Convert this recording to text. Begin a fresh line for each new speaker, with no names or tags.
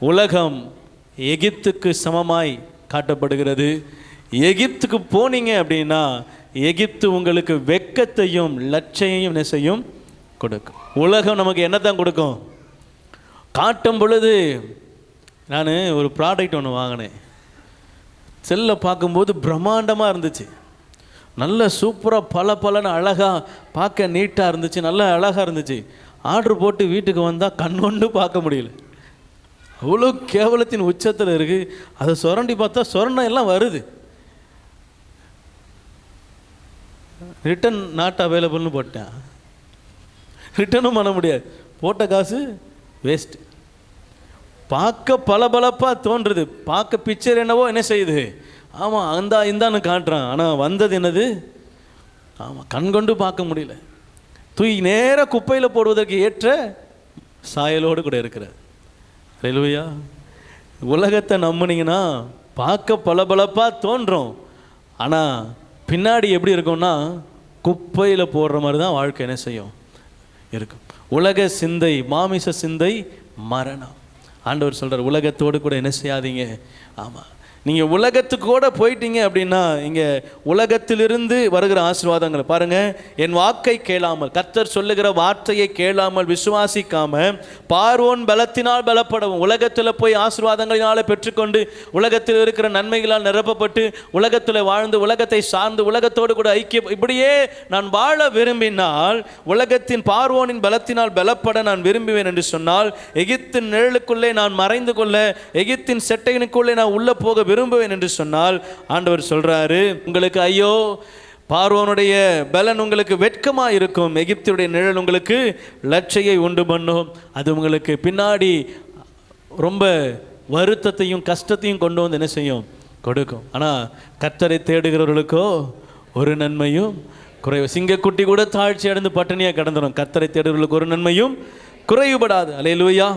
உலகம் எகிப்துக்கு சமமாய் காட்டப்படுகிறது. எகிப்துக்கு போனீங்க அப்படின்னா எகிப்து உங்களுக்கு வெட்கத்தையும் லட்சையும் என்ன செய்யும் கொடுக்கும். உலகம் நமக்கு என்ன தான் கொடுக்கும் காட்டும் பொழுது. நான் ஒரு ப்ராடக்ட் ஒன்று வாங்கினேன். செல்லை பார்க்கும்போது பிரம்மாண்டமாக இருந்துச்சு, நல்ல சூப்பராக பல அழகாக பார்க்க நீட்டாக இருந்துச்சு, நல்ல அழகாக இருந்துச்சு. ஆர்டர் போட்டு வீட்டுக்கு வந்தால் கண் கொண்டு பார்க்க முடியல, அவ்வளோ கேவலத்தின் உச்சத்தில் இருக்குது. அதை சுரண்டி பார்த்தா சொரணம் எல்லாம் வருது. ரிட்டன் நாட் அவைலபிள்னு போட்டேன், ரிட்டனும் பண்ண முடியாது, போட்ட காசு வேஸ்ட்டு. பார்க்க பளபளப்பாக தோன்றுறது, பார்க்க பிக்சர் என்னவோ என்ன செய்யுது, ஆமாம் இந்தான்னு காட்டுறான், ஆனால் வந்தது என்னது, ஆமாம் கண்கொண்டு பார்க்க முடியல. தூக்கி நேராக குப்பையில் போடுவதற்கு ஏற்ற சாயலோடு கூட இருக்கிறார். அல்லேலூயா. உலகத்தை நம்பினீங்கன்னா பார்க்க பளபளப்பாக தோன்றும், ஆனால் பின்னாடி எப்படி இருக்கும்னா குப்பையில் போடுற மாதிரி தான் வாழ்க்கை என்ன செய்யும் இருக்கும். உலக சிந்தை, மாமிச சிந்தை மரணம். ஆண்டவர் சொல்கிறார், உலகத்தோடு கூட என்ன செய்யாதீங்க. ஆமாம், நீங்கள் உலகத்துக்கு கூட போயிட்டீங்க அப்படின்னா இங்கே உலகத்திலிருந்து வருகிற ஆசீர்வாதங்களை பாருங்கள். என் வாக்கை கேளாமல், கர்த்தர் சொல்லுகிற வார்த்தையை கேளாமல் விசுவாசிக்காமல் பார்வோன் பலத்தினால் பலப்படவும், உலகத்தில் போய் ஆசீர்வாதங்களினால் பெற்றுக்கொண்டு உலகத்தில் இருக்கிற நன்மைகளால் நிரப்பப்பட்டு உலகத்தில் வாழ்ந்து உலகத்தை சார்ந்து உலகத்தோடு கூட ஐக்கியம் இப்படியே நான் வாழ விரும்பினால், உலகத்தின் பார்வோனின் பலத்தினால் பலப்பட நான் விரும்புவேன் என்று சொன்னால், எகிப்தின் நிழலுக்குள்ளே நான் மறைந்து கொள்ள, எகிப்தின் செட்டையினுக்குள்ளே நான் உள்ளே போக விரும்புவேன் என்று சொன்னால், ஆண்டவர் சொல்றாரு, உங்களுக்கு ஐயோ, பார்வோனுடைய பலன் உங்களுக்கு வெட்கமா இருக்கும், எகிப்துடைய நிழல் உங்களுக்கு லட்சையை உண்டு பண்ணும், அது உங்களுக்கு பின்னாடி ரொம்ப வருத்தத்தையும் கஷ்டத்தையும் கொண்டு வந்து என்ன செய்யும் கொடுக்கும். ஆனால் கர்த்தரை தேடுகிறவர்களுக்கோ ஒரு நன்மையும் குறைவு. சிங்கக்குட்டி கூட தாழ்ச்சி அடைந்து பட்டினியாக கிடந்துடும், கர்த்தரை தேடுகிறவர்களுக்கு ஒரு நன்மையும் குறைவுபடாது. அல்லேலூயா.